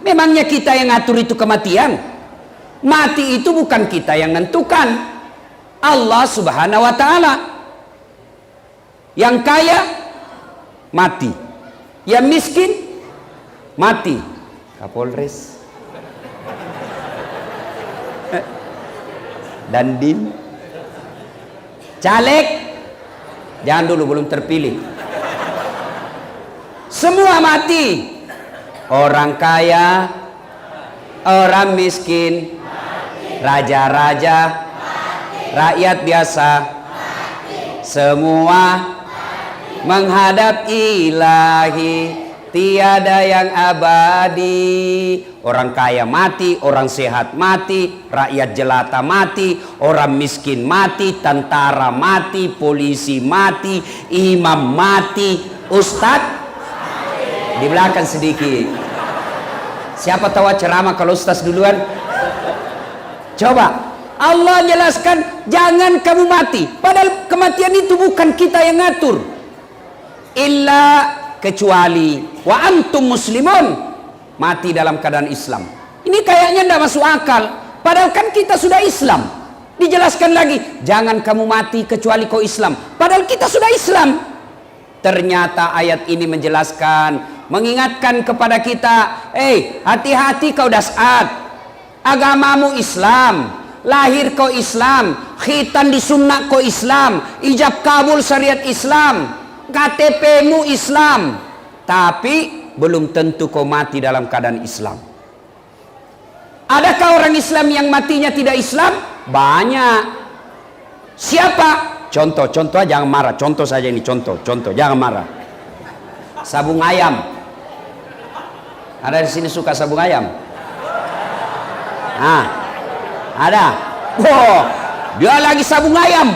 Memangnya kita yang ngatur itu kematian? Mati itu bukan kita yang nentukan, Allah Subhanahu wa Ta'ala. Yang kaya mati, yang miskin mati. Kapolres, Dandim, caleg, jangan dulu, belum terpilih. Semua mati. Orang kaya, orang miskin, raja-raja, rakyat biasa, semua menghadap ilahi, tiada yang abadi. Orang kaya mati, orang sehat mati, rakyat jelata mati, orang miskin mati, tentara mati, polisi mati, imam mati, ustadz di belakang sedikit. Siapa tahu ceramah kalau ustaz duluan? Coba, Allah jelaskan jangan kamu mati, padahal kematian itu bukan kita yang ngatur. Illa, kecuali wa antum muslimun, mati dalam keadaan Islam. Ini kayaknya tidak masuk akal, padahal kan kita sudah Islam. Dijelaskan lagi, jangan kamu mati kecuali kau Islam, padahal kita sudah Islam. Ternyata ayat ini menjelaskan, mengingatkan kepada kita, hati-hati kau dasat, agamamu Islam, lahir kau Islam, khitan disunnak kau Islam, ijab kabul syariat Islam, KTP-mu Islam, tapi belum tentu kau mati dalam keadaan Islam. Adakah orang Islam yang matinya tidak Islam? Banyak. Siapa? Contoh aja, jangan marah. Contoh saja ini, contoh, jangan marah. Sabung ayam. Ada di sini suka sabung ayam? Ada. Wow, dia lagi sabung ayam,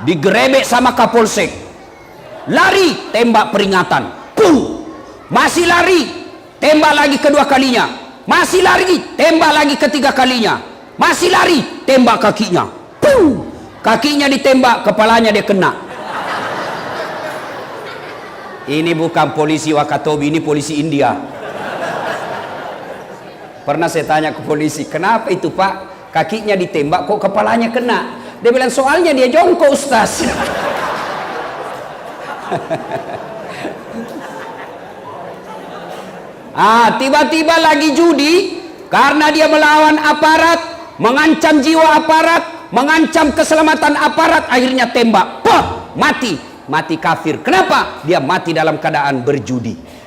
digerebek sama Kapolsek. Lari, tembak peringatan. Puh. Masih lari, tembak lagi kedua kalinya. Masih lari, tembak lagi ketiga kalinya. Masih lari, tembak kakinya. Puh. Kakinya ditembak, kepalanya dia kena. Ini bukan polisi Wakatobi, ini polisi India. Pernah saya tanya ke polisi, kenapa itu Pak? Kakinya ditembak, kok kepalanya kena? Dia bilang, soalnya dia jongkok Ustaz. Tiba-tiba lagi judi, karena dia melawan aparat, mengancam jiwa aparat, mengancam keselamatan aparat, akhirnya tembak, mati kafir. Kenapa? Dia mati dalam keadaan berjudi.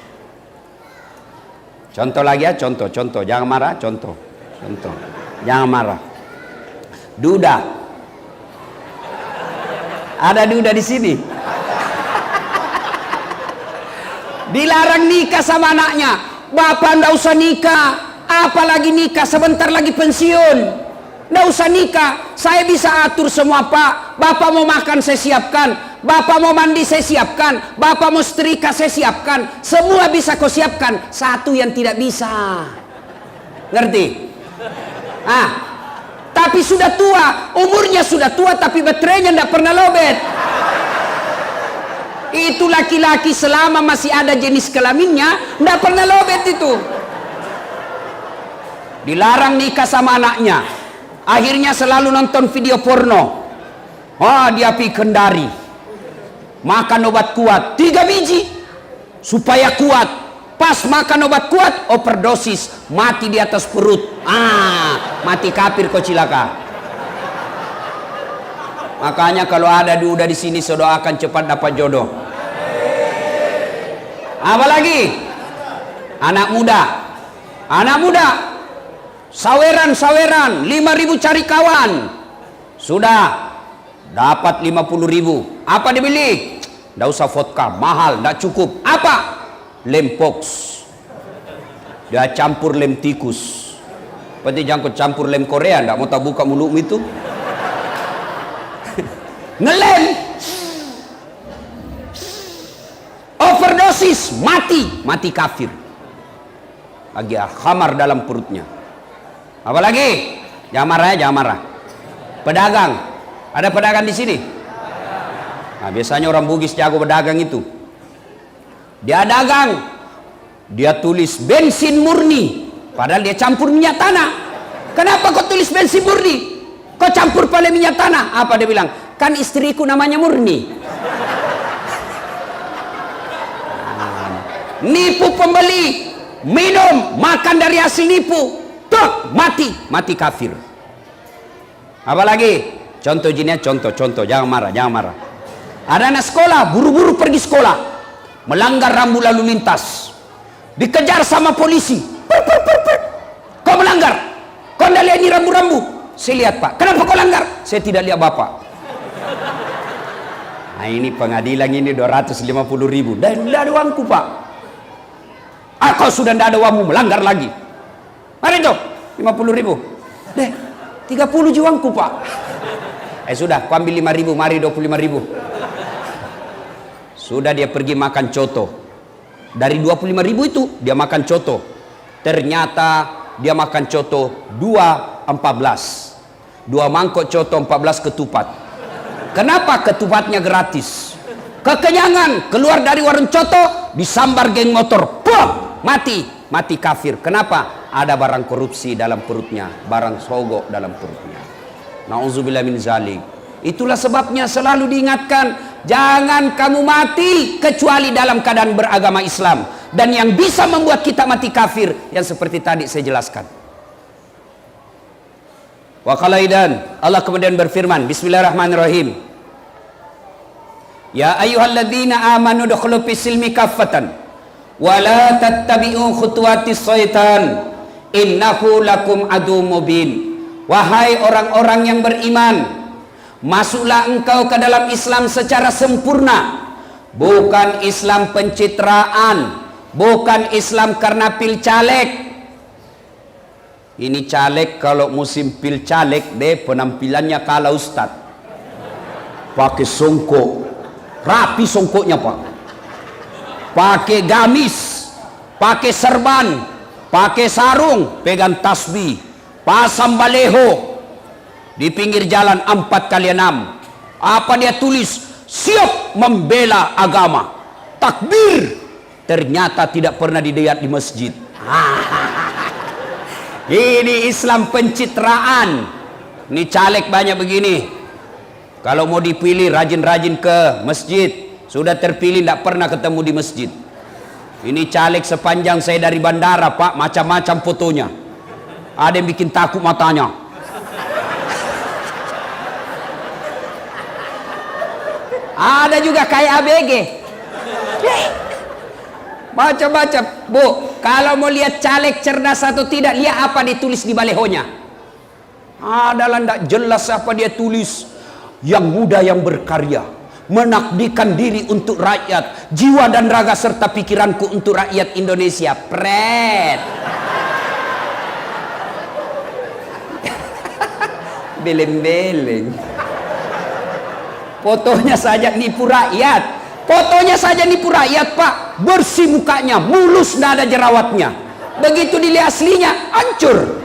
Contoh lagi ya, contoh, jangan marah, contoh, jangan marah. Duda, ada duda di sini. Dilarang nikah sama anaknya. Bapak ndak usah nikah, apalagi nikah, sebentar lagi pensiun. Nggak usah nikah, saya bisa atur semua Pak. Bapak mau makan saya siapkan, Bapak mau mandi saya siapkan, Bapak mau setrika saya siapkan, semua bisa kau siapkan. Satu yang tidak bisa, ngerti? Tapi sudah tua, umurnya sudah tua, tapi baterainya tidak pernah lobet. Itu laki-laki selama masih ada jenis kelaminnya tidak pernah lobet itu. Dilarang nikah sama anaknya. Akhirnya selalu nonton video porno. Dia pergi Kendari, makan obat kuat 3 biji supaya kuat. Pas makan obat kuat, overdosis, mati di atas perut. Mati kafir kau cilaka. Makanya kalau ada duda di sini, saya doakan cepat dapat jodoh. Apalagi anak muda, saweran 5.000 cari kawan, sudah dapat 50.000. Apa dibeli? Nggak usah vodka, mahal, nggak cukup. Apa? Lem pox. Dia campur lem tikus. Berarti jangan campur lem Korea, nggak mau tak buka mulutmu itu. Ngelem, overdosis, mati kafir. Lagi khamar dalam perutnya. Apalagi? Jangan marah. Pedagang, ada pedagang di sini? Biasanya orang Bugis jago pedagang itu. Dia dagang, dia tulis bensin murni, Padahal dia campur minyak tanah. Kenapa kau tulis bensin murni? Kau campur pada minyak tanah. Apa dia bilang? Kan istriku namanya Murni. Nipu pembeli, minum, makan dari hasil nipu, tok, mati kafir. Apalagi? Contoh jenisnya, contoh, jangan marah. Ada anak sekolah, buru-buru pergi sekolah, melanggar rambu lalu lintas, dikejar sama polisi. Kau melanggar, kau tidak lihat ini rambu-rambu. Saya lihat pak. Kenapa kau langgar? Saya tidak lihat bapak. Nah ini pengadilan ini 250.000. Dan tidak ada uangku pak. Kau sudah tidak ada uangmu, melanggar lagi. Mari itu 50.000. Deh 30 juangku pak. Sudah, kau ambil 5.000, mari 25.000. Sudah dia pergi makan coto. Dari 25.000 itu dia makan coto. Ternyata dia makan coto 2 mangkok coto, 14 ketupat. Kenapa ketupatnya gratis? Kekenyangan, keluar dari warung coto, disambar geng motor, pop, mati kafir. Kenapa? Ada barang korupsi dalam perutnya, barang sogok dalam perutnya. Nauzubillah min zalik. Itulah sebabnya selalu diingatkan, jangan kamu mati kecuali dalam keadaan beragama Islam. Dan yang bisa membuat kita mati kafir, yang seperti tadi saya jelaskan. Wa qalaidan, Allah kemudian berfirman, Bismillahirrahmanirrahim. Ya ayyuhalladzina amanu dukhulu fis silmi kaffatan wa la tattabi'u khutuwatis syaitan innahu lakum adu mubin. Wahai orang-orang yang beriman, masuklah engkau ke dalam Islam secara sempurna, bukan Islam pencitraan, bukan Islam karena pil caleg. Ini caleg kalau musim pil caleg deh penampilannya kalah ustad, pakai songkok, rapi songkoknya pak, pakai gamis, pakai serban, pakai sarung, pegang tasbih, pasang baleho di pinggir jalan 4x6. Apa dia tulis? Siap membela agama, takbir. Ternyata tidak pernah dilihat di masjid. Ini Islam pencitraan. Ini caleg banyak begini. Kalau mau dipilih rajin-rajin ke masjid, sudah terpilih tidak pernah ketemu di masjid. Ini caleg sepanjang saya dari bandara pak, macam-macam fotonya. Ada yang bikin takut matanya. Ada juga kayak ABG. Macam-macam. Bu, kalau mau lihat caleg cerdas atau tidak, lihat apa ditulis di balehonya. Adalah tidak jelas apa dia tulis. Yang muda yang berkarya, mengabdikan diri untuk rakyat, jiwa dan raga serta pikiranku untuk rakyat Indonesia. Pret. Beleng-beleng. Fotonya saja nipu rakyat. Fotonya saja nipu rakyat pak. Bersih mukanya, mulus, tidak ada jerawatnya. Begitu dilihat aslinya, hancur.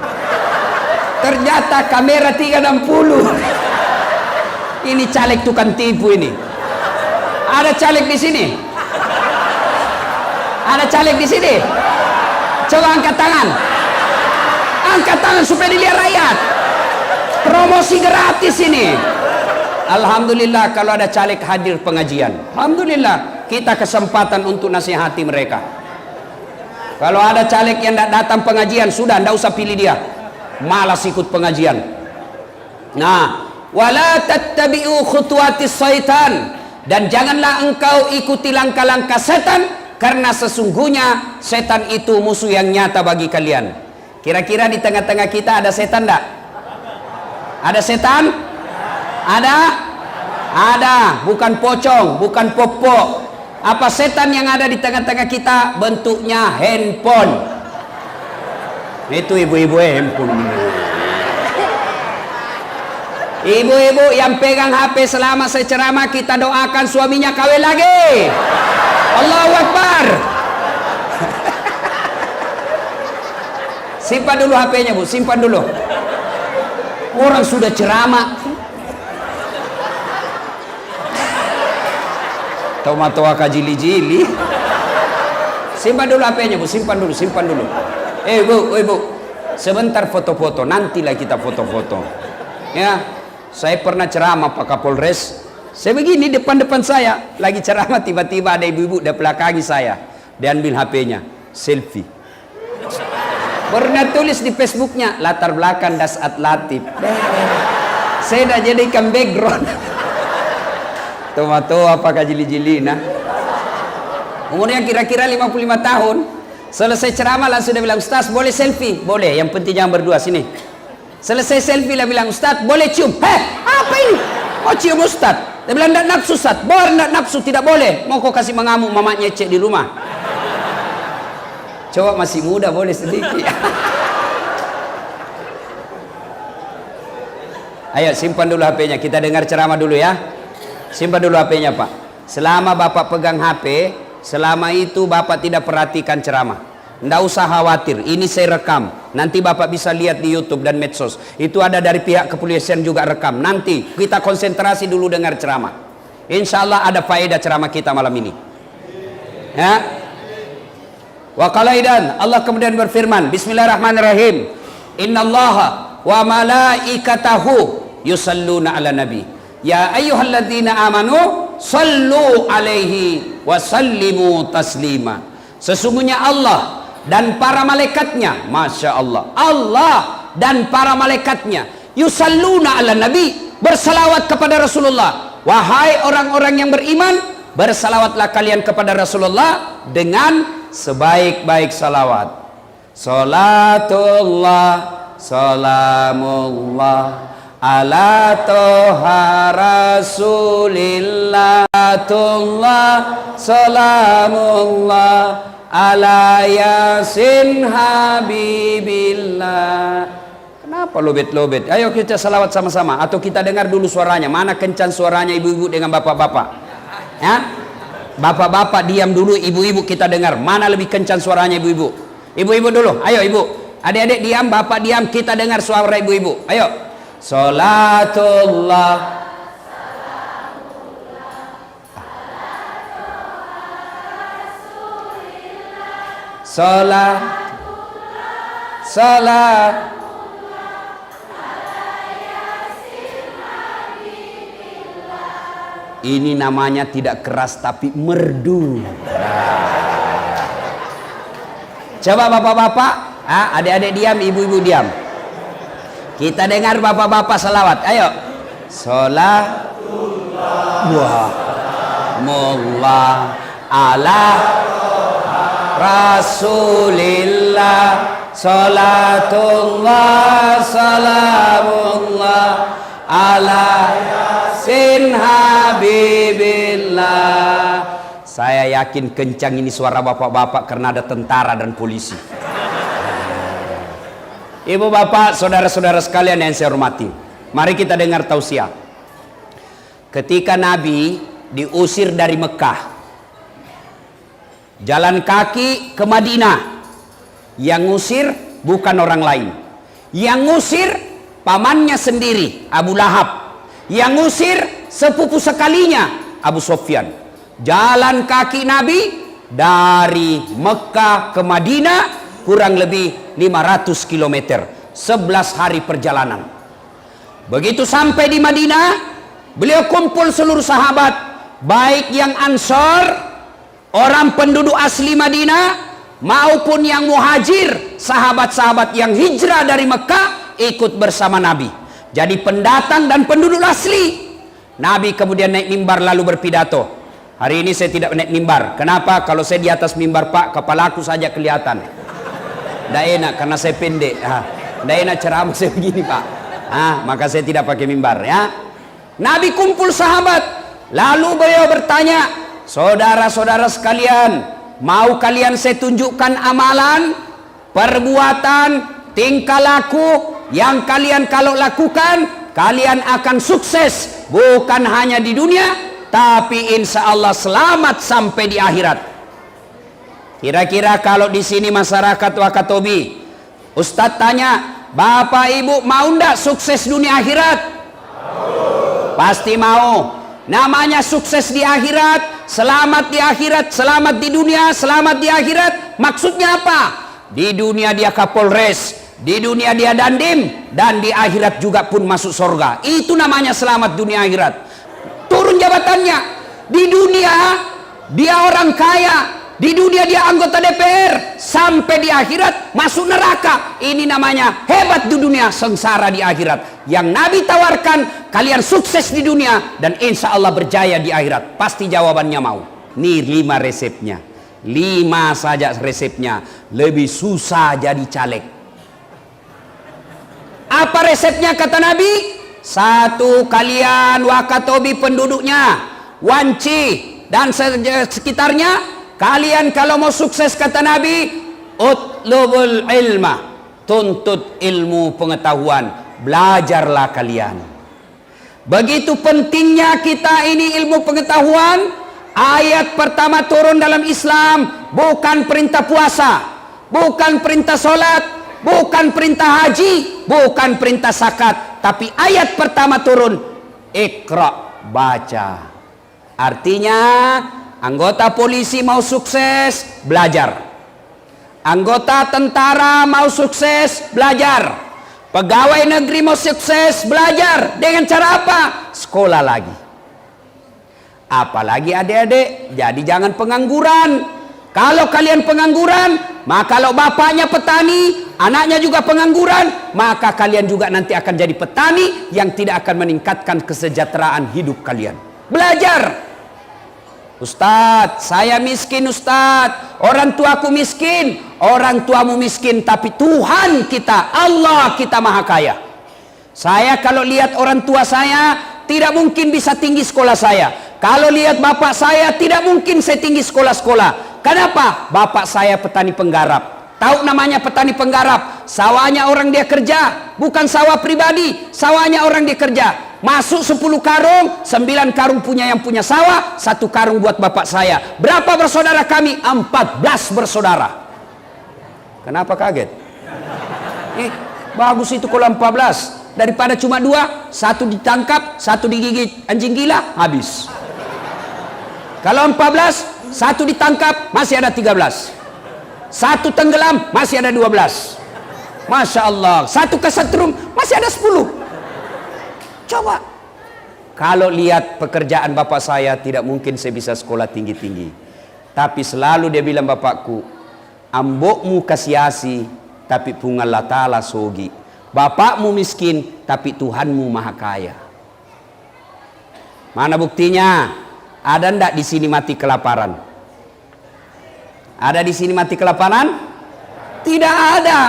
Ternyata kamera 360. Ini caleg tukang tipu ini. Ada caleg di sini? Ada caleg di sini? Coba angkat tangan. Angkat tangan supaya dilihat rakyat. Promosi gratis ini. Alhamdulillah kalau ada caleg hadir pengajian. Alhamdulillah kita kesempatan untuk nasihati mereka. Kalau ada caleg yang tidak datang pengajian, sudah tidak usah pilih dia. Malas ikut pengajian. Nah, wala tattabi'u khutuwatis syaitan, dan janganlah engkau ikuti langkah-langkah setan, karena sesungguhnya setan itu musuh yang nyata bagi kalian. Kira-kira di tengah-tengah kita ada setan tidak? Ada setan? Ada? Ada, bukan pocong, bukan popok. Apa setan yang ada di tengah-tengah kita? Bentuknya handphone. Itu ibu-ibu handphone. Ibu-ibu yang pegang HP selama saya ceramah, kita doakan suaminya kawin lagi. Allahu Akbar. Simpan dulu HP-nya bu, simpan dulu. Orang sudah ceramah. Toa-toa kajili-jili. Simpan dulu HP-nya bu, simpan dulu, simpan dulu. Ibu, sebentar foto-foto, nantilah kita foto-foto. Ya, saya pernah ceramah Pak Kapolres. Saya begini depan saya, lagi ceramah, tiba-tiba ada ibu-ibu di belakangi saya. Dia ambil HP-nya, selfie. Pernah tulis di Facebooknya, latar belakang Dasat Latif. Saya dah jadikan background. Tuh apakah jili-jili nah. Umurnya kira-kira 55 tahun. Selesai ceramah langsung dia bilang, Ustaz boleh selfie? Boleh, yang penting jangan berdua, sini. Selesai selfie dia bilang, Ustaz boleh cium? Apa ini? Mau cium Ustaz? Dia bilang, tidak nafsu Ustaz. Boleh, tidak nafsu, tidak boleh. Mau kau kasih mengamuk, mamanya cek di rumah. Coba masih muda, boleh sedikit. Ayo simpan dulu HP-nya, kita dengar ceramah dulu ya. Simpan dulu HP-nya Pak. Selama Bapak pegang HP, selama itu Bapak tidak perhatikan ceramah. Tidak usah khawatir, ini saya rekam. Nanti Bapak bisa lihat di YouTube dan medsos. Itu ada dari pihak kepolisian juga rekam. Nanti kita konsentrasi dulu dengar ceramah. Insya Allah ada faedah ceramah kita malam ini. Ya. Wa qalaidan, Allah kemudian berfirman, Bismillahirrahmanirrahim. Innallaha wa malaikatahu yusalluna ala nabi. Ya ayyuhalladzina amanu sallu alaihi wa sallimu taslima. Sesungguhnya Allah dan para malaikatnya, Masya Allah, Allah dan para malaikatnya yusalluna ala nabi, bersalawat kepada Rasulullah. Wahai orang-orang yang beriman, bersalawatlah kalian kepada Rasulullah dengan sebaik-baik salawat. Salatullah, salamullah ala toha rasulillah, salamullah ala yasin habibillah. Kenapa lobet-lobet? Ayo kita salawat sama-sama, atau kita dengar dulu suaranya. Mana kencang suaranya ibu-ibu dengan bapak-bapak? Ya? Bapak-bapak diam dulu, ibu-ibu kita dengar. Mana lebih kencang suaranya ibu-ibu? Ibu-ibu dulu, ayo ibu. Adik-adik diam, bapak diam, kita dengar suara ibu-ibu. Ayo. Salatullah, salat, salat. Ini namanya tidak keras tapi merdu. Coba bapak-bapak, adik-adik diam, ibu-ibu diam. Kita dengar bapak-bapak salawat. Ayo. Salatullah ala Rasulillah, salatullah salamullah ala yasin habibillah. Saya yakin kencang ini suara bapak-bapak karena ada tentara dan polisi. Ibu bapak, saudara-saudara sekalian yang saya hormati, mari kita dengar tausiah. Ketika Nabi diusir dari Mekah, jalan kaki ke Madinah, yang ngusir bukan orang lain, yang ngusir pamannya sendiri, Abu Lahab, yang ngusir sepupu sekalinya, Abu Sufyan. Jalan kaki Nabi dari Mekah ke Madinah kurang lebih 500 km, 11 hari perjalanan. Begitu sampai di Madinah, beliau kumpul seluruh sahabat, baik yang Ansor, orang penduduk asli Madinah, maupun yang muhajir, sahabat-sahabat yang hijrah dari Mekah, ikut bersama Nabi. Jadi pendatang dan penduduk asli. Nabi kemudian naik mimbar lalu berpidato. Hari ini saya tidak naik mimbar. Kenapa? Kalau saya di atas mimbar Pak, kepalaku saja kelihatan. Tidak enak karena saya pendek. Tidak enak ceramah saya begini Pak. Maka saya tidak pakai mimbar ya. Nabi kumpul sahabat, lalu beliau bertanya, saudara-saudara sekalian, mau kalian saya tunjukkan amalan, perbuatan, tingkah laku yang kalian kalau lakukan, kalian akan sukses, bukan hanya di dunia, tapi insya Allah selamat sampai di akhirat. Kira-kira kalau di sini masyarakat Wakatobi, Ustadz tanya, Bapak Ibu mau ndak sukses dunia akhirat? Pasti mau. Namanya sukses di akhirat, selamat di akhirat, selamat di dunia, selamat di akhirat. Maksudnya apa? di dunia dia Kapolres, di dunia dia dandim, dan di akhirat juga pun masuk surga. Itu namanya selamat dunia akhirat. Turun jabatannya. Di dunia dia orang kaya, di dunia dia anggota DPR, sampai di akhirat masuk neraka. Ini namanya hebat di dunia, sengsara di akhirat. Yang Nabi tawarkan, kalian sukses di dunia dan insya Allah berjaya di akhirat. Pasti jawabannya mau. Nih 5 resepnya. 5 saja resepnya. Lebih susah jadi caleg. Apa resepnya kata Nabi? 1, kalian Wakatobi penduduknya, Wanci dan sekitarnya, kalian kalau mau sukses kata Nabi, utlubul ilma, tuntut ilmu pengetahuan, belajarlah kalian. Begitu pentingnya kita ini ilmu pengetahuan. Ayat pertama turun dalam Islam bukan perintah puasa, bukan perintah sholat, bukan perintah haji, bukan perintah zakat, tapi ayat pertama turun Iqra, baca. Artinya anggota polisi mau sukses, belajar. Anggota tentara mau sukses, belajar. Pegawai negeri mau sukses, belajar. Dengan cara apa? Sekolah lagi. Apalagi adik-adik, jadi jangan pengangguran. Kalau kalian pengangguran, maka kalau bapaknya petani, anaknya juga pengangguran, maka kalian juga nanti akan jadi petani yang tidak akan meningkatkan kesejahteraan hidup kalian. Belajar. Ustadz, saya miskin Ustadz, orang tuaku miskin. Orang tuamu miskin, tapi Tuhan kita, Allah kita maha kaya. Saya kalau lihat orang tua saya, tidak mungkin bisa tinggi sekolah saya. Kalau lihat bapak saya, tidak mungkin saya tinggi sekolah-sekolah. Kenapa? Bapak saya petani penggarap. Tahu namanya petani penggarap? Sawahnya orang dia kerja, bukan sawah pribadi. Sawahnya orang dia kerja. Masuk 10 karung, 9 karung punya yang punya sawah, 1 karung buat bapak saya. Berapa bersaudara kami? 14 bersaudara. Kenapa kaget? Bagus itu kalau 14. Daripada cuma 2, 1 ditangkap, 1 digigit anjing gila, habis. Kalau 14, 1 ditangkap, masih ada 13. 1 tenggelam, masih ada 12. Masya Allah. 1 kesetrum, masih ada 10. Coba. Kalau lihat pekerjaan bapak saya, tidak mungkin saya bisa sekolah tinggi-tinggi. Tapi selalu dia bilang, bapakku, ambokmu kasiasi, tapi pungalah ta'ala sogi. Bapakmu miskin, tapi Tuhanmu maha kaya. Mana buktinya? Ada ndak di sini mati kelaparan? Ada di sini mati kelaparan? Tidak ada.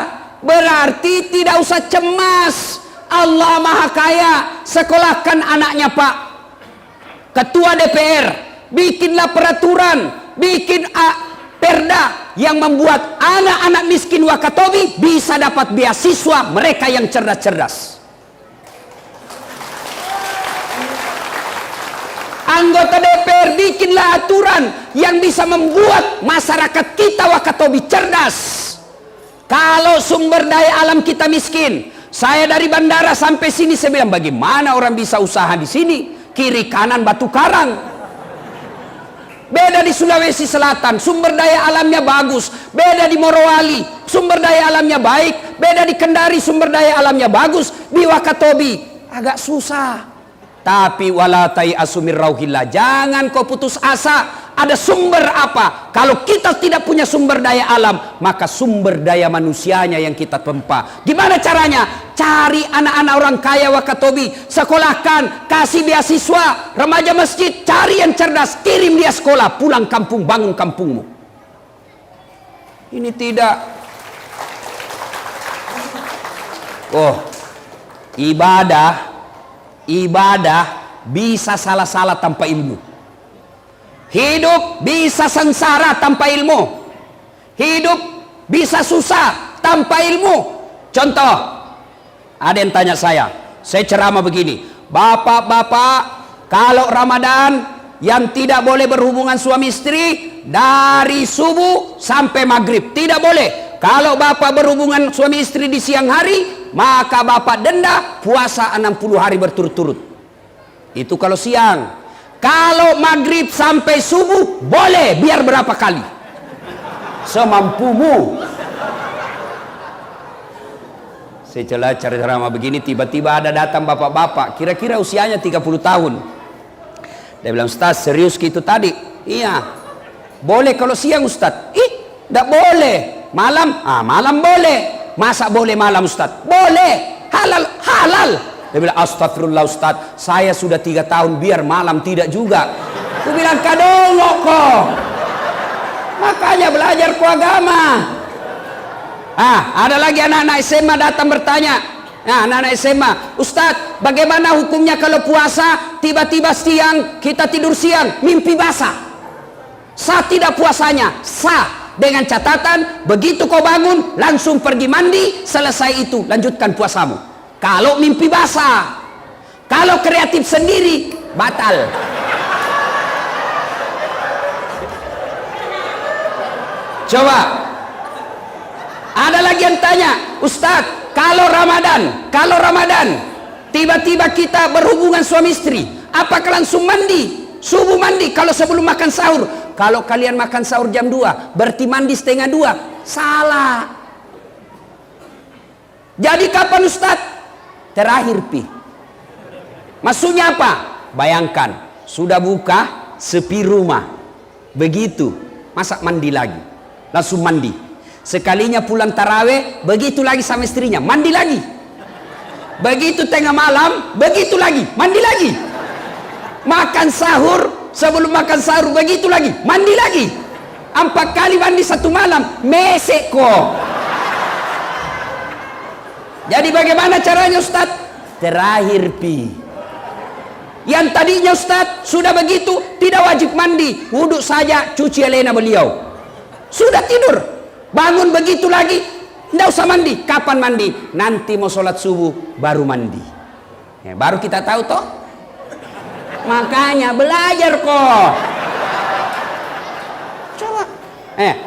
Berarti tidak usah cemas. Allah maha kaya. Sekolahkan anaknya Pak Ketua DPR. Bikinlah peraturan. Bikin perda yang membuat anak-anak miskin Wakatobi bisa dapat beasiswa, mereka yang cerdas-cerdas. Anggota DPR bikinlah aturan yang bisa membuat masyarakat kita Wakatobi cerdas. Kalau sumber daya alam kita miskin, saya dari bandara sampai sini saya bilang, bagaimana orang bisa usaha di sini? Kiri kanan batu karang. Beda di Sulawesi Selatan, sumber daya alamnya bagus. Beda di Morowali, sumber daya alamnya baik. Beda di Kendari, sumber daya alamnya bagus. Di Wakatobi agak susah. Tapi walatai asumir rauhillah, jangan kau putus asa. Ada sumber apa? Kalau kita tidak punya sumber daya alam, maka sumber daya manusianya yang kita tempa. Gimana caranya? Cari anak-anak orang kaya Wakatobi, sekolahkan, kasih beasiswa, remaja masjid, cari yang cerdas, kirim dia sekolah, pulang kampung, bangun kampungmu. Ini tidak. Oh, ibadah bisa salah-salah tanpa ilmu. Hidup bisa sengsara tanpa ilmu. Hidup bisa susah tanpa ilmu. Contoh, ada yang tanya saya ceramah begini, bapak-bapak kalau Ramadan yang tidak boleh berhubungan suami istri dari subuh sampai maghrib, tidak boleh. Kalau bapak berhubungan suami istri di siang hari, maka bapak denda puasa 60 hari berturut-turut. Itu kalau siang. Kalau maghrib sampai subuh boleh, biar berapa kali semampumu. Saya cari ceramah begini, tiba-tiba ada datang bapak-bapak, kira-kira usianya 30 tahun. Dia bilang, Ustaz, serius gitu tadi? Iya. Boleh kalau siang, Ustaz? Tidak boleh. Malam? Malam boleh. Masa boleh malam, Ustaz? Boleh. Halal, halal. Dia bilang, astagfirullah Ustaz, saya sudah 3 tahun, biar malam tidak juga. Aku bilang, kadongok kok. Makanya belajar ku agama. Ada lagi anak-anak SMA datang bertanya. Anak-anak SMA, Ustaz, bagaimana hukumnya kalau puasa tiba-tiba siang kita tidur siang, mimpi basah? Sah tidak puasanya? Sah, dengan catatan begitu kau bangun langsung pergi mandi, selesai itu lanjutkan puasamu. Kalau mimpi basah, kalau kreatif sendiri batal. Coba. Ada lagi yang tanya, Ustaz, kalau Ramadan tiba-tiba kita berhubungan suami istri, apakah langsung mandi? Subuh mandi kalau sebelum makan sahur. Kalau kalian makan sahur jam 2, berarti mandi setengah 2. Salah. Jadi kapan, Ustaz? Terakhir pi. Maksudnya apa? Bayangkan, sudah buka sepi rumah. Begitu, masa mandi lagi? Langsung mandi. Sekalinya pulang taraweh, begitu lagi sama istrinya, mandi lagi. Begitu tengah malam, begitu lagi, mandi lagi. Makan sahur, sebelum makan sahur, begitu lagi, mandi lagi. 4 kali mandi satu malam, mesek kok. Jadi bagaimana caranya, Ustaz? Terakhir pi. Yang tadinya Ustaz sudah begitu, tidak wajib mandi, wudhu saja, cuci elena beliau. Sudah tidur. Bangun begitu lagi, tidak usah mandi. Kapan mandi? Nanti mau sholat subuh baru mandi. Baru kita tahu toh. Makanya belajar kok. Coba.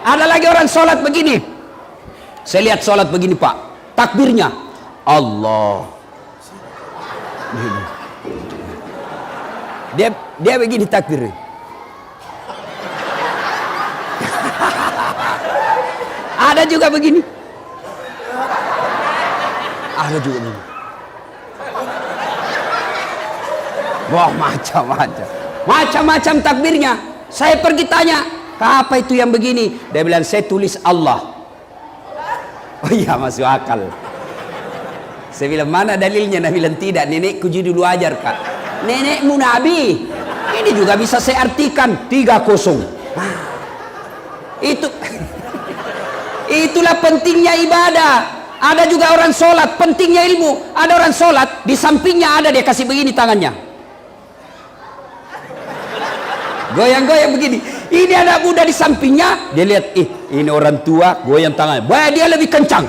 Ada lagi orang sholat begini. Saya lihat sholat begini Pak. Takbirnya Allah. Dia begini takbirnya. Ada juga begini. Ada juga begini. Wah, macam-macam takbirnya. Saya pergi tanya, apa itu yang begini? Dia bilang, saya tulis Allah. Oh iya, masuk akal. Saya bilang, mana dalilnya? Dia bilang, tidak, nenekku dulu ajar Kak. Nenekmu Nabi. Ini juga bisa saya artikan 3-0. Itulah pentingnya ibadah. Ada juga orang sholat, pentingnya ilmu. Ada orang sholat, di sampingnya ada dia kasih begini tangannya. Goyang-goyang begini. Ini anak muda di sampingnya, dia lihat, ini orang tua goyang tangannya. Wah, dia lebih kencang.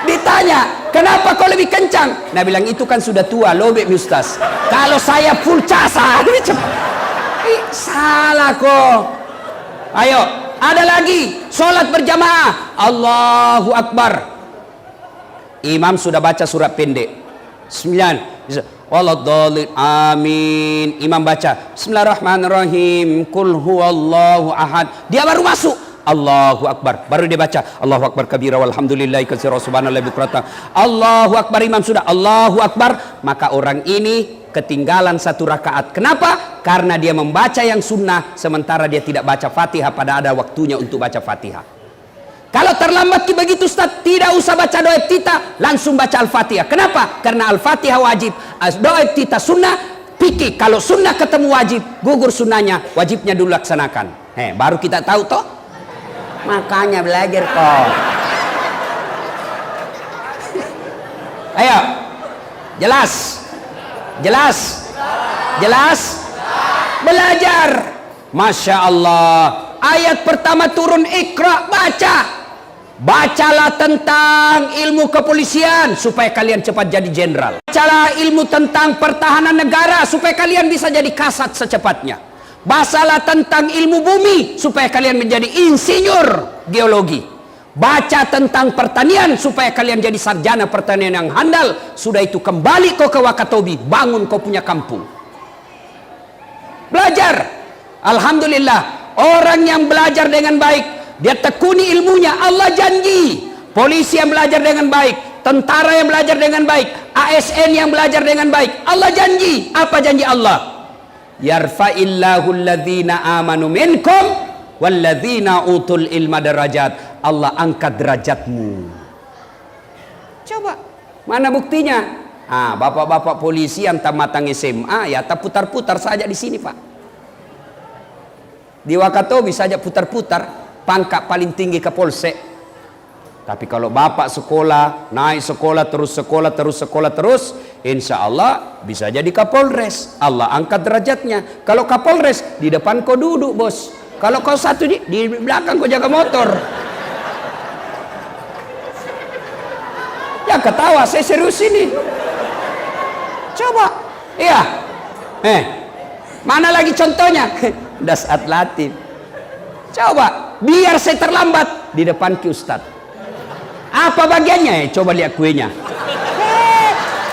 Ditanya, kenapa kau lebih kencang? Nah bilang, itu kan sudah tua, lobek Ustaz. Kalau saya full casa, salah kok. Ayo, ada lagi sholat berjamaah, Allahu Akbar. Imam sudah baca surat pendek 9, waladhdallin, amin. Imam baca Bismillahirrahmanirrahim, Qul huwallahu ahad. Dia baru masuk, Allahu Akbar. Baru dia baca Allahu Akbar kabira walhamdulillahi katsira subhanallahi bukratan. Allahu Akbar, imam sudah Allahu Akbar. Maka orang ini ketinggalan 1 rakaat. Kenapa? Karena dia membaca yang sunnah, sementara dia tidak baca Fatihah pada ada waktunya untuk baca Fatihah. Kalau terlambat begitu Ustaz, tidak usah baca doa iftitah, langsung baca Al-Fatihah. Kenapa? Karena Al-Fatihah wajib, doa iftitah sunnah. Pikir kalau sunnah ketemu wajib, gugur sunnahnya, wajibnya dulu laksanakan. Baru kita tahu toh. Makanya belajar kok. Ayo, jelas, belajar. Masya Allah. Ayat pertama turun, Iqra, bacalah tentang ilmu kepolisian supaya kalian cepat jadi jenderal. Bacalah ilmu tentang pertahanan negara supaya kalian bisa jadi kasat secepatnya. Bacalah tentang ilmu bumi supaya kalian menjadi insinyur geologi. Baca tentang pertanian supaya kalian jadi sarjana pertanian yang handal. Sudah itu kembali kau ke Wakatobi, bangun kau punya kampung. Belajar. Alhamdulillah, orang yang belajar dengan baik dia tekuni ilmunya. Allah janji, polisi yang belajar dengan baik, tentara yang belajar dengan baik, ASN yang belajar dengan baik, Allah janji. Apa janji Allah? Yarfa'illahu alladhina amanu minkum walladhina utul ilma darajat. Allah angkat derajatmu. Coba, mana buktinya? Bapak-bapak polisi yang tamatang SMA, ya tak putar-putar saja di sini, Pak. Di Wakatobi saja putar-putar, pangkat paling tinggi Kapolsek. Tapi kalau bapak sekolah, naik sekolah terus, insya Allah bisa jadi Kapolres. Allah angkat derajatnya. Kalau Kapolres, di depan kau duduk, bos. Kalau kau satu di belakang kau jaga motor. Ya ketawa, saya serius ini. Coba, iya. Mana lagi contohnya? Dasat Latif. Coba, biar saya terlambat di depan ki Ustad. Apa bagiannya? Coba lihat kuenya.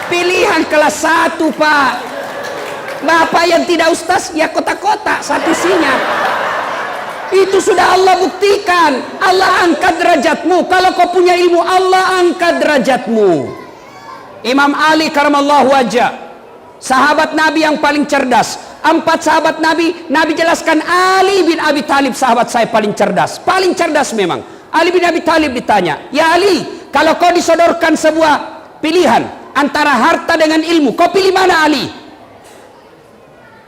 Pilihan kelas 1, Pak. Bapak yang tidak ustaz, ya kotak-kotak satu isinya. Itu sudah Allah buktikan. Allah angkat derajatmu. Kalau kau punya ilmu, Allah angkat derajatmu. Imam Ali karamallahu wajah, sahabat Nabi yang paling cerdas. 4 sahabat Nabi, Nabi jelaskan Ali bin Abi Thalib sahabat saya paling cerdas. Paling cerdas memang. Ali bin Abi Thalib ditanya, ya Ali, kalau kau disodorkan sebuah pilihan antara harta dengan ilmu, kau pilih mana Ali?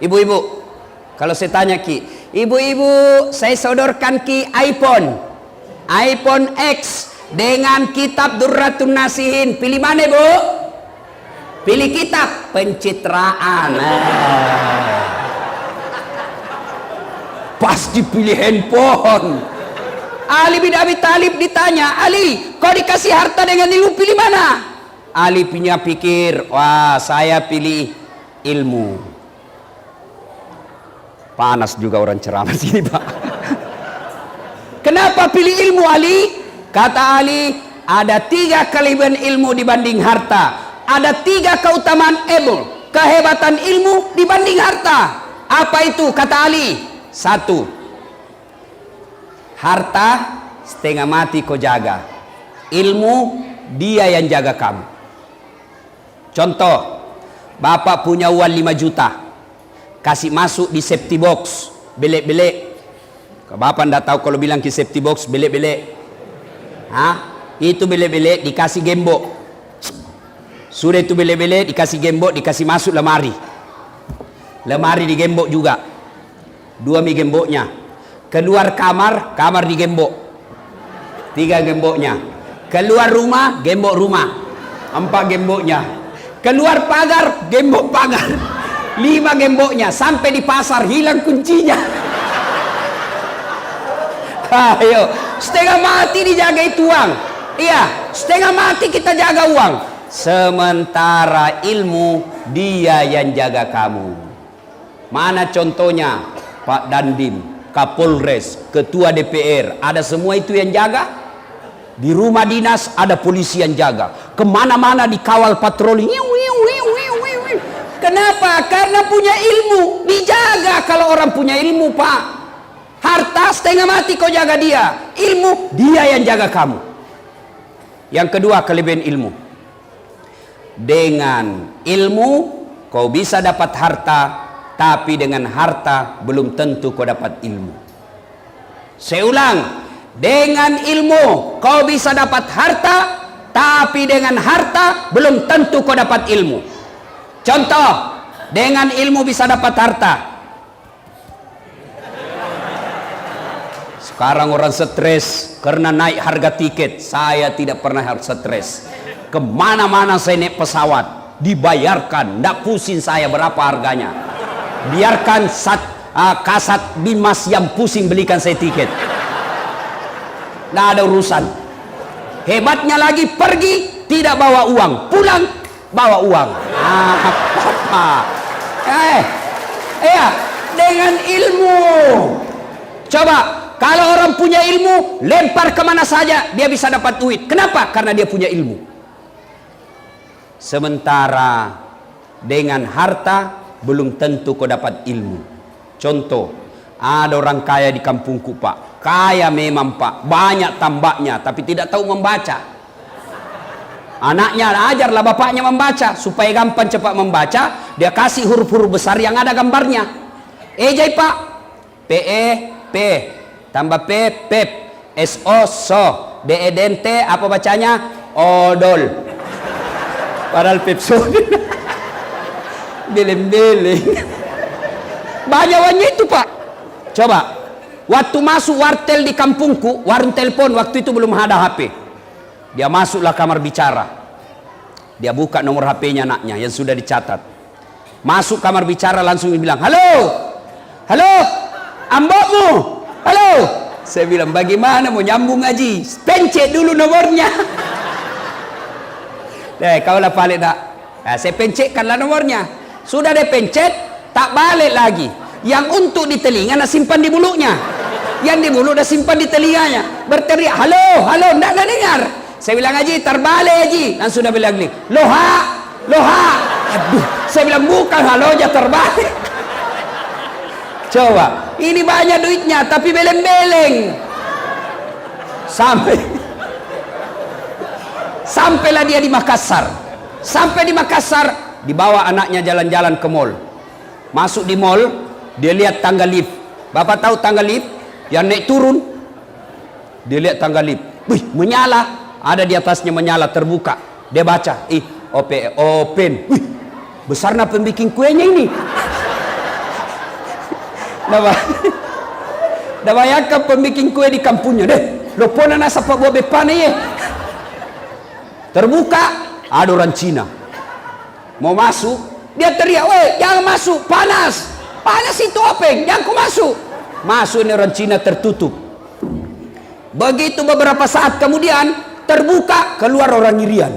Ibu-ibu, kalau saya tanya ki, ibu-ibu, saya sodorkan ki iPhone X dengan kitab Durratun Nasihin, pilih mana, Bu? Pilih kitab pencitraan. Pasti pilih handphone. Ali bin Abi Thalib ditanya, Ali, kau dikasih harta dengan ilmu, pilih mana? Ali punya pikir, wah, saya pilih ilmu. Panas juga orang ceramah sini, Pak. Kenapa pilih ilmu, Ali? Kata Ali, ada 3 kelebihan ilmu dibanding harta. Ada 3 keutamaan ilmu, kehebatan ilmu dibanding harta. Apa itu? Kata Ali. 1, harta setengah mati kau jaga, ilmu dia yang jaga kamu. Contoh, bapak punya uang 5 juta, kasih masuk di safety box, belek-belek. Bapak ndak tahu kalau bilang ke safety box belek-belek. Itu belek-belek dikasih gembok. Sudah itu belek-belek dikasih gembok, dikasih masuk lemari. Lemari digembok juga. 2 mi gemboknya. Keluar kamar digembok. 3 gemboknya. Keluar rumah, gembok rumah. 4 gemboknya. Keluar pagar, gembok pagar. 5 gemboknya. Sampai di pasar hilang kuncinya. Ayo, setengah mati dijaga itu uang. Iya, setengah mati kita jaga uang. Sementara ilmu dia yang jaga kamu. Mana contohnya? Pak Dandim, Kapolres, Ketua DPR, ada semua itu yang jaga. Di rumah dinas ada polisi yang jaga. Kemana-mana dikawal patroli. Kenapa? Karena punya ilmu, dijaga. Kalau orang punya ilmu, Pak, harta setengah mati kau jaga dia, ilmu dia yang jaga kamu. Yang kedua kelebihan ilmu, dengan ilmu kau bisa dapat harta, tapi dengan harta belum tentu kau dapat ilmu. Saya ulang, dengan ilmu kau bisa dapat harta, tapi dengan harta belum tentu kau dapat ilmu. Contoh, dengan ilmu bisa dapat harta. Sekarang orang stres karena naik harga tiket. Saya tidak pernah stres. Kemana-mana saya naik pesawat, dibayarkan, ndak pusing saya berapa harganya. Biarkan Kasat Bimas yang pusing belikan saya tiket. Nggak ada urusan. Hebatnya lagi, pergi tidak bawa uang, pulang bawa uang. Dengan ilmu. Coba, kalau orang punya ilmu, lempar kemana saja dia bisa dapat duit. Kenapa? Karena dia punya ilmu. Sementara dengan harta belum tentu kau dapat ilmu. Contoh, ada orang kaya di kampungku, Pak. Kaya memang Pak, banyak tambaknya, tapi tidak tahu membaca. Anaknya ajarlah bapaknya membaca, supaya gampang cepat membaca. Dia kasih huruf-huruf besar yang ada gambarnya. Ejai Pak, PE, P, tambah P, pep, SO, so, DE, dente, apa bacanya? Odol. Padahal Pepsodent. Beleng-beleng. Banyawannya itu Pak. Coba, waktu masuk wartel di kampungku, warung telepon, waktu itu belum ada HP. Dia masuklah kamar bicara. Dia buka nomor HP-nya anaknya yang sudah dicatat. Masuk kamar bicara langsung bilang, halo, halo, ambokmu, halo. Saya bilang, bagaimana mau nyambung ngaji? Pencet dulu nomornya. Kaulah balik tak? Nah, saya pencetkanlah nomornya. Sudah dia pencet, tak balik lagi. Yang untuk di telinga nak simpan di mulutnya, yang di mulut dah simpan di telinganya. Berteriak, halo, halo, tidak dengar. Saya bilang, Haji, terbalik Haji. Langsung dah bilang, loha, loha. Aduh, saya bilang, bukan halo aja, terbalik. Coba, ini banyak duitnya, tapi beleng-beleng. Sampailah dia di Makassar. Sampai di Makassar, dibawa anaknya jalan-jalan ke mall. Masuk di mall, dia lihat tangga lift. Bapak tahu tangga lift yang naik turun? Dia lihat tangga lift, wih, menyala. Ada di atasnya menyala, terbuka. Dia baca, open. Wih, besarnya pembikin kuenya ini. Dah bayangkan pembikin kue di kampungnya deh. Lo pun anak sapa buat bepan ya. Terbuka, ada orang Cina. Mau masuk, dia teriak, weh, jangan masuk, panas. Panas itu open, jangan kau masuk. Masuk ini orang Cina, tertutup. Begitu beberapa saat kemudian, terbuka, keluar orang Irian.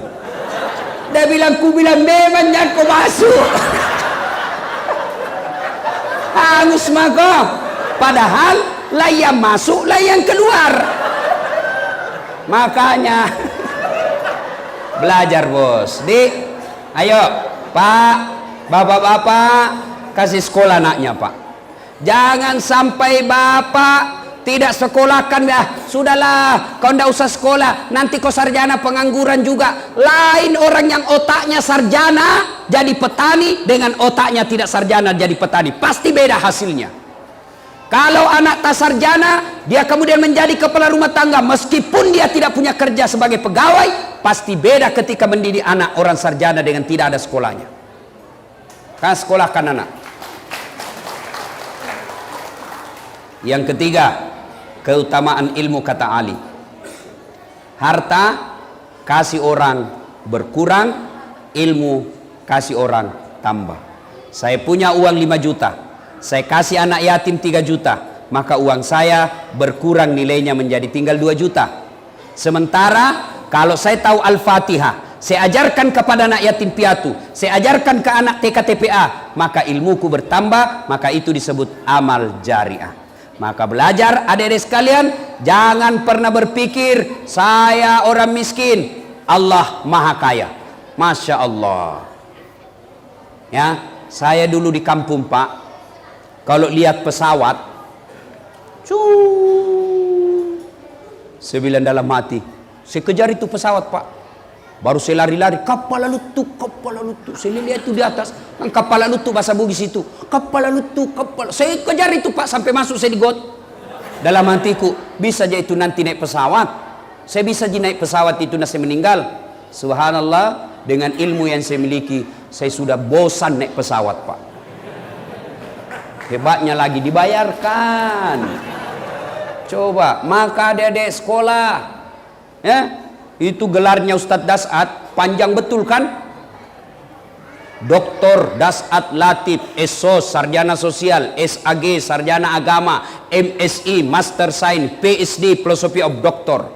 Dia bilang, ku bilang memang jangan kau masuk. Hangus maka. Padahal lah yang masuk, lah yang keluar. Makanya belajar bos. Ayo Pak, bapak-bapak, kasih sekolah anaknya Pak. Jangan sampai bapak tidak sekolahkan, sudahlah, kau ndak usah sekolah, nanti kau sarjana pengangguran juga. Lain orang yang otaknya sarjana jadi petani dengan otaknya tidak sarjana jadi petani, pasti beda hasilnya. Kalau anak tak sarjana, dia kemudian menjadi kepala rumah tangga, meskipun dia tidak punya kerja sebagai pegawai, pasti beda ketika mendidik anak orang sarjana dengan tidak ada sekolahnya. Kan sekolahkan anak. Yang ketiga, keutamaan ilmu, kata Ali. Harta kasih orang berkurang, ilmu kasih orang tambah. Saya punya uang 5 juta, saya kasih anak yatim 3 juta, maka uang saya berkurang nilainya menjadi tinggal 2 juta. Sementara kalau saya tahu Al-Fatihah, saya ajarkan kepada anak yatim piatu, saya ajarkan ke anak TK-TPA, maka ilmuku bertambah, maka itu disebut amal jariah. Maka belajar adik-adik sekalian, jangan pernah berpikir saya orang miskin, Allah maha kaya. Masya Allah. Ya, saya dulu di kampung Pak, kalau lihat pesawat, saya bilang dalam hati, saya kejar itu pesawat Pak. Baru saya lari-lari, kapal lalu tuh. Saya lihat itu di atas, kan kapal lalu tuh bahasa Bugis itu. Kapal lalu tuh, kapal. Saya kejar itu Pak sampai masuk saya di got. Dalam hatiku, bisa aja itu nanti naik pesawat. Saya bisa aja naik pesawat itu nanti meninggal. Subhanallah, dengan ilmu yang saya miliki, saya sudah bosan naik pesawat Pak. Hebatnya lagi dibayarkan. Coba, maka adik-adik sekolah, ya, itu gelarnya Ustadz Dasat panjang betul kan? Doktor Dasat Latif, SOS, Sarjana Sosial, SAG, Sarjana Agama, MSI, Master Sains, PhD, Philosophy of Doctor.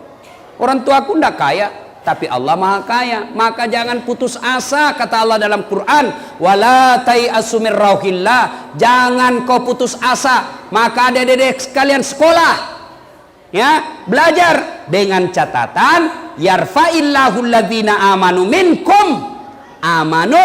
Orang tua aku ndak kaya, tapi Allah maha kaya. Maka jangan putus asa, kata Allah dalam Quran, wala tai'asu min rauhillah, jangan kau putus asa. Maka adik-adik sekalian sekolah, ya, belajar dengan catatan yarfa'illahu alladzina amanu minkum, amanu,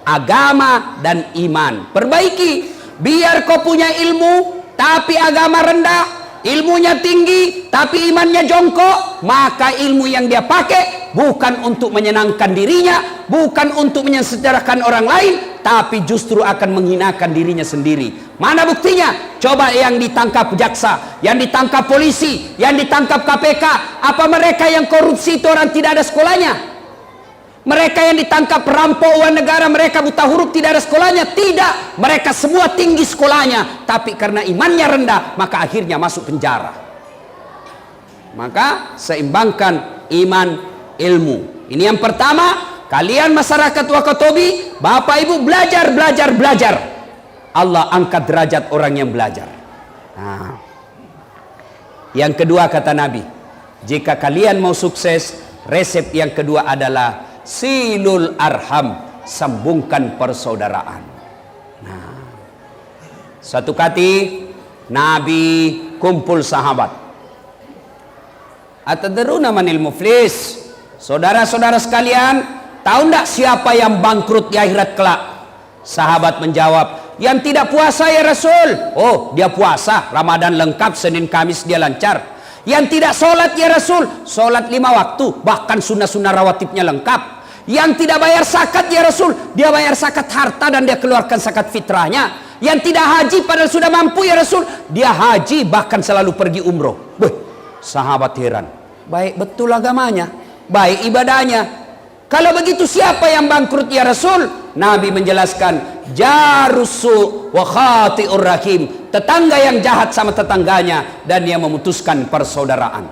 agama dan iman. Perbaiki, biar kau punya ilmu tapi agama rendah, ilmunya tinggi tapi imannya jongkok, maka ilmu yang dia pakai bukan untuk menyenangkan dirinya, bukan untuk mensejahterakan orang lain, tapi justru akan menghinakan dirinya sendiri. Mana buktinya? Coba yang ditangkap jaksa, yang ditangkap polisi, yang ditangkap KPK, apa mereka yang korupsi itu orang tidak ada sekolahnya? Mereka yang ditangkap perampok uang negara, mereka buta huruf tidak ada sekolahnya? Tidak, mereka semua tinggi sekolahnya, tapi karena imannya rendah maka akhirnya masuk penjara. Maka seimbangkan iman ilmu. Ini yang pertama. Kalian masyarakat Wakatobi, bapak ibu belajar. Allah angkat derajat orang yang belajar. Nah. Yang kedua kata Nabi, jika kalian mau sukses, resep yang kedua adalah silul arham, sambungkan persaudaraan. Nah, satu kali Nabi kumpul sahabat. Atadruna manil muflis? Saudara-saudara sekalian, tahu tidak siapa yang bangkrut di akhirat kelak? Sahabat menjawab, yang tidak puasa ya Rasul. Oh, dia puasa, Ramadan lengkap, Senin Kamis dia lancar. Yang tidak sholat ya Rasul, sholat 5 waktu, bahkan sunnah-sunnah rawatibnya lengkap. Yang tidak bayar zakat ya Rasul, dia bayar zakat harta dan dia keluarkan zakat fitrahnya. Yang tidak haji padahal sudah mampu ya Rasul, dia haji bahkan selalu pergi umroh. Sahabat heran, baik betul agamanya, baik ibadahnya. Kalau begitu siapa yang bangkrut ya Rasul? Nabi menjelaskan, jarusu wa khati'ur rahim, tetangga yang jahat sama tetangganya dan dia memutuskan persaudaraan.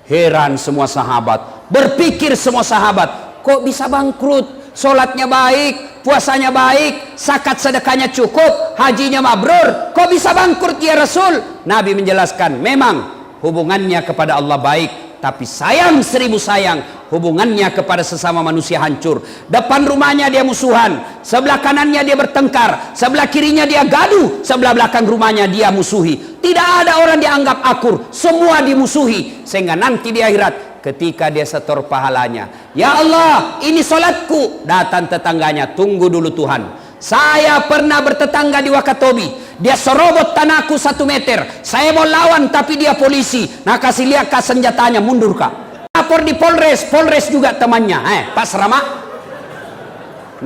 Heran semua sahabat, berpikir semua sahabat, kok bisa bangkrut? Sholatnya baik, puasanya baik, zakat sedekahnya cukup, hajinya mabrur, kok bisa bangkrut ya Rasul? Nabi menjelaskan, memang hubungannya kepada Allah baik, tapi sayang 1000 sayang, hubungannya kepada sesama manusia hancur. Depan rumahnya dia musuhan, sebelah kanannya dia bertengkar, sebelah kirinya dia gaduh, sebelah belakang rumahnya dia musuhi. Tidak ada orang dianggap akur, semua dimusuhi. Sehingga nanti di akhirat ketika dia setor pahalanya, ya Allah ini sholatku, datang tetangganya, tunggu dulu Tuhan, saya pernah bertetangga di Wakatobi, dia serobot tanahku 1 meter, saya mau lawan tapi dia polisi. Nah kasih lihat kah senjatanya, mundur kak, lapor di Polres, Polres juga temannya, Pak Serama.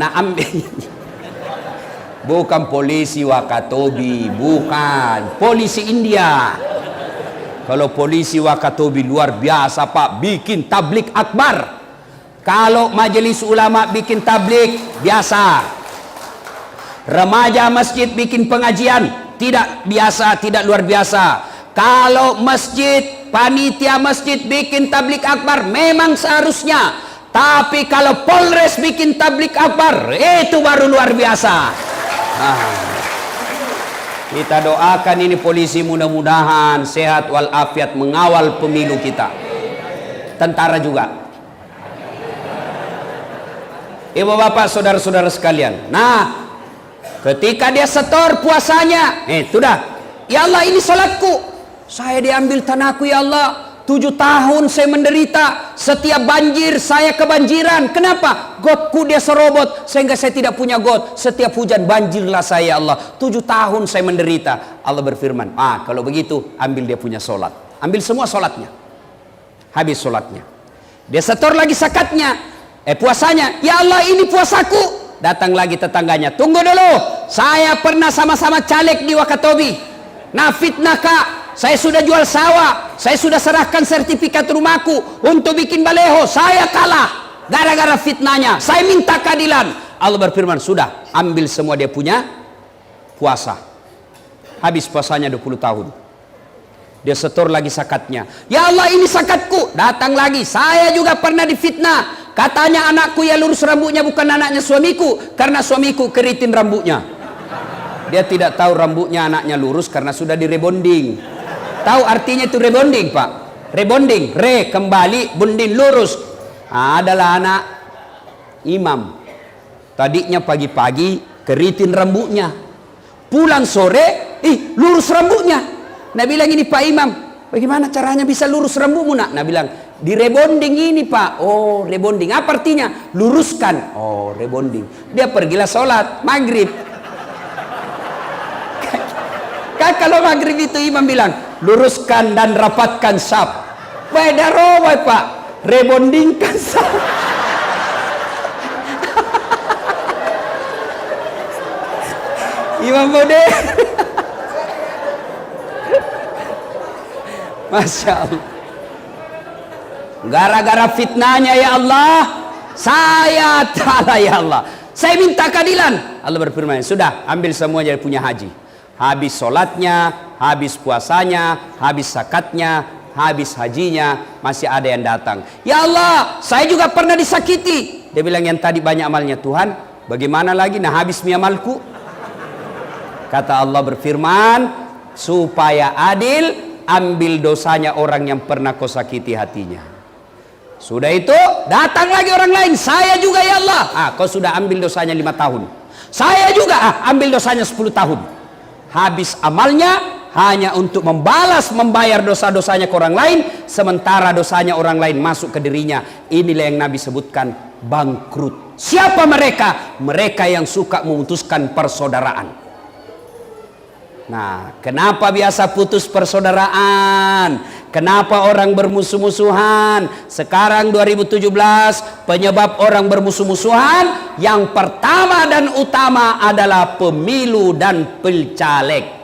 Nah ambil bukan polisi Wakatobi, bukan polisi India. Kalau polisi Wakatobi luar biasa Pak, bikin tablik akbar. Kalau majelis ulama bikin tablik biasa, remaja masjid bikin pengajian tidak biasa, tidak luar biasa. Kalau masjid, panitia masjid bikin tablik akbar memang seharusnya. Tapi kalau Polres bikin tablik akbar, itu baru luar biasa. Kita doakan ini polisi mudah-mudahan sehat walafiat mengawal pemilu kita. Tentara juga. Ibu bapak saudara-saudara sekalian. Nah, ketika dia setor puasanya, sudah. Ya Allah ini salatku. Saya diambil tanahku ya Allah. 7 tahun saya menderita, setiap banjir saya kebanjiran. Kenapa? Gotku dia serobot sehingga saya tidak punya got. Setiap hujan banjirlah saya ya Allah. 7 tahun saya menderita. Allah berfirman, kalau begitu ambil dia punya solat, ambil semua solatnya. Habis solatnya dia setor lagi zakatnya, puasanya. Ya Allah ini puasaku. Datang lagi tetangganya, tunggu dulu, saya pernah sama-sama caleg di Wakatobi. Nah fitnah kak, saya sudah jual sawah, saya sudah serahkan sertifikat rumahku untuk bikin baleho, saya kalah gara-gara fitnahnya, saya minta keadilan. Allah berfirman, sudah ambil semua dia punya puasa. Habis puasanya 20 tahun, dia setor lagi zakatnya. Ya Allah ini zakatku. Datang lagi, saya juga pernah difitnah, katanya anakku ya lurus rambutnya bukan anaknya suamiku karena suamiku keritin rambutnya. Dia tidak tahu rambutnya anaknya lurus karena sudah direbonding. Tahu artinya itu rebonding Pak? Rebonding, kembali, bonding lurus. Adalah anak imam. Tadinya pagi-pagi keritin rambutnya, pulang sore, lurus rambutnya. Nah bilang ini Pak Imam, bagaimana caranya bisa lurus rambutmu nak? Nah bilang, di rebonding ini Pak. Oh rebonding, apa artinya? Luruskan. Oh rebonding. Dia pergilah sholat maghrib. Kalau maghrib itu imam bilang, luruskan dan rapatkan saf. Beda rawai Pak, rebondingkan saf. Imam Bode. Masya Allah. Gara-gara fitnahnya ya Allah, saya ta'ala ya Allah, saya minta keadilan. Allah berfirman, sudah ambil semua jadi punya haji. Habis sholatnya, habis puasanya, habis zakatnya, habis hajinya, masih ada yang datang. Ya Allah, saya juga pernah disakiti. Dia bilang, yang tadi banyak amalnya Tuhan, bagaimana lagi? Nah, habis mi amalku. Kata Allah berfirman, supaya adil, ambil dosanya orang yang pernah kau sakiti hatinya. Sudah itu, datang lagi orang lain. Saya juga ya Allah. Kau sudah ambil dosanya 5 tahun. Saya juga ambil dosanya 10 tahun. Habis amalnya hanya untuk membayar dosa-dosanya ke orang lain, sementara dosanya orang lain masuk ke dirinya. Inilah yang Nabi sebutkan bangkrut. Siapa mereka? Mereka yang suka memutuskan persaudaraan. Nah, kenapa biasa putus persaudaraan? Kenapa orang bermusuh-musuhan? Sekarang 2017, penyebab orang bermusuh-musuhan yang pertama dan utama adalah pemilu dan pilcaleg.